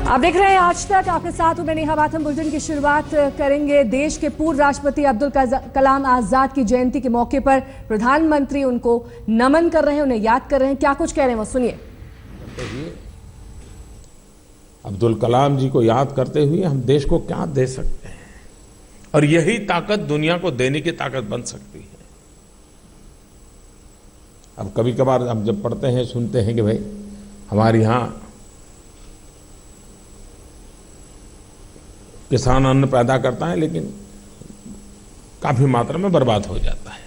आप देख रहे हैं आज तक, आपके साथ हूं मैं नेहा बाथम। बुलेटिन की शुरुआत करेंगे देश के पूर्व राष्ट्रपति अब्दुल कलाम आजाद की जयंती के मौके पर प्रधानमंत्री उनको नमन कर रहे हैं, उन्हें याद कर रहे हैं। क्या कुछ कह रहे हैं वो सुनिए। अब्दुल कलाम जी को याद करते हुए हम देश को क्या दे सकते हैं, और यही ताकत दुनिया को देने की ताकत बन सकती है। अब कभी कभार हम जब पढ़ते हैं सुनते हैं कि भाई हमारे यहाँ किसान अन्न पैदा करता है लेकिन काफी मात्रा में बर्बाद हो जाता है।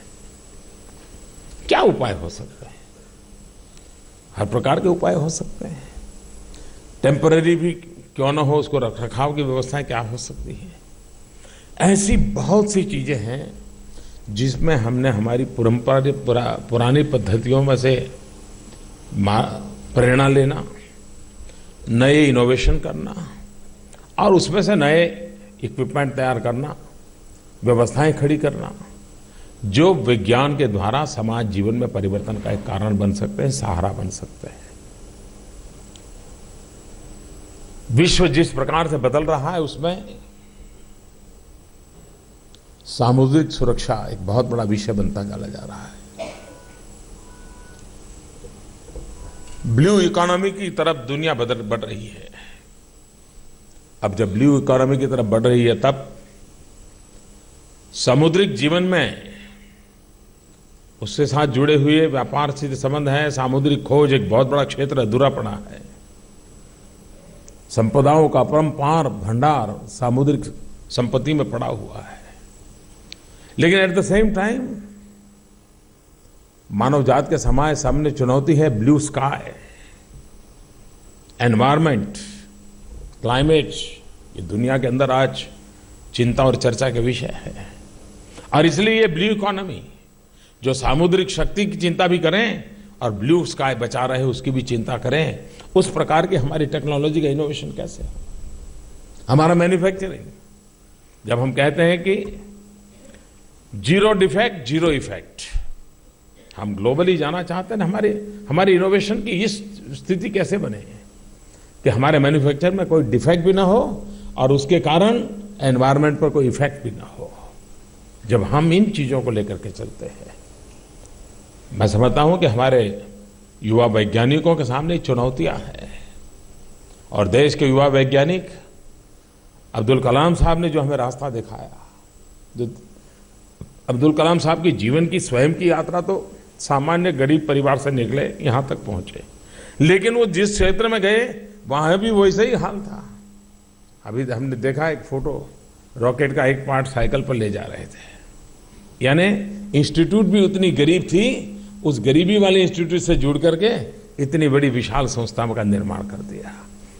क्या उपाय हो सकते हैं? हर प्रकार के उपाय हो सकते हैं। टेम्पररी भी क्यों न हो, उसको रखरखाव की व्यवस्थाएं क्या हो सकती है। ऐसी बहुत सी चीजें हैं जिसमें हमने हमारी पुरानी पद्धतियों में से प्रेरणा लेना, नए इनोवेशन करना और उसमें से नए इक्विपमेंट तैयार करना, व्यवस्थाएं खड़ी करना, जो विज्ञान के द्वारा समाज जीवन में परिवर्तन का एक कारण बन सकते हैं, सहारा बन सकते हैं। विश्व जिस प्रकार से बदल रहा है उसमें सामुद्रिक सुरक्षा एक बहुत बड़ा विषय बनता चला जा रहा है। ब्लू इकोनॉमी की तरफ दुनिया बढ़ रही है। अब जब ब्लू इकोनॉमी की तरफ बढ़ रही है तब समुद्रिक जीवन में उससे साथ जुड़े हुए व्यापार से संबंध है। सामुद्रिक खोज एक बहुत बड़ा क्षेत्र अधूरा पड़ा है। संपदाओं का अपरंपार भंडार सामुद्रिक संपत्ति में पड़ा हुआ है। लेकिन एट द सेम टाइम मानव जात के सामने चुनौती है ब्लू स्काई, एनवायरमेंट, क्लाइमेट। ये दुनिया के अंदर आज चिंता और चर्चा के विषय है। और इसलिए ये ब्लू इकोनॉमी जो सामुद्रिक शक्ति की चिंता भी करें और ब्लू स्काई बचा रहे उसकी भी चिंता करें, उस प्रकार की हमारी टेक्नोलॉजी का इनोवेशन कैसे हो, हमारा मैन्युफैक्चरिंग। जब हम कहते हैं कि जीरो डिफेक्ट जीरो इफेक्ट, हम ग्लोबली जाना चाहते हैं। हमारी इनोवेशन की इस स्थिति कैसे बने कि हमारे मैन्युफैक्चर में कोई डिफेक्ट भी ना हो और उसके कारण एनवायरनमेंट पर कोई इफेक्ट भी ना हो। जब हम इन चीजों को लेकर के चलते हैं, मैं समझता हूं कि हमारे युवा वैज्ञानिकों के सामने चुनौतियां हैं। और देश के युवा वैज्ञानिक अब्दुल कलाम साहब ने जो हमें रास्ता दिखाया, जो अब्दुल कलाम साहब की जीवन की स्वयं की यात्रा तो सामान्य गरीब परिवार से निकले, यहां तक पहुंचे, लेकिन वो जिस क्षेत्र में गए वहां भी वैसे ही हाल था। अभी हमने देखा एक फोटो, रॉकेट का एक पार्ट साइकिल पर ले जा रहे थे। यानी इंस्टीट्यूट भी उतनी गरीब थी, उस गरीबी वाले इंस्टीट्यूट से जुड़ करके इतनी बड़ी विशाल संस्थाओं का निर्माण कर दिया।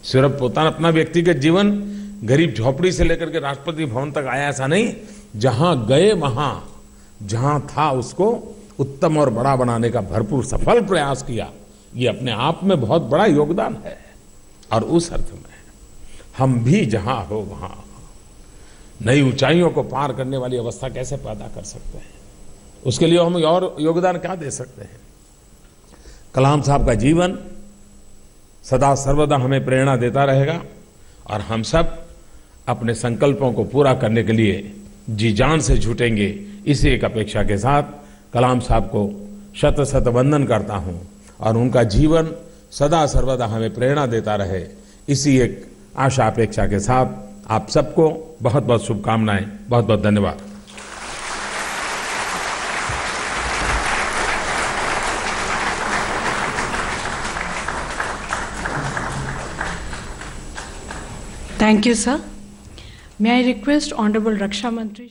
सिर्फ पोता अपना व्यक्तिगत जीवन गरीब झोपड़ी से लेकर के राष्ट्रपति भवन तक आया, ऐसा नहीं। जहां गए वहां जहां था उसको उत्तम और बड़ा बनाने का भरपूर सफल प्रयास किया। ये अपने आप में बहुत बड़ा योगदान है। और उस अर्थ में हम भी जहां हो वहां नई ऊंचाइयों को पार करने वाली अवस्था कैसे पैदा कर सकते हैं, उसके लिए हम और योगदान क्या दे सकते हैं। कलाम साहब का जीवन सदा सर्वदा हमें प्रेरणा देता रहेगा और हम सब अपने संकल्पों को पूरा करने के लिए जी जान से जुटेंगे। इसी एक अपेक्षा के साथ कलाम साहब को शत शत वंदन करता हूं और उनका जीवन सदा सर्वदा हमें प्रेरणा देता रहे, इसी एक आशा अपेक्षा के साथ आप सबको बहुत बहुत शुभकामनाएं। बहुत बहुत धन्यवाद। Thank you, sir. May I request Honorable Raksha Mantri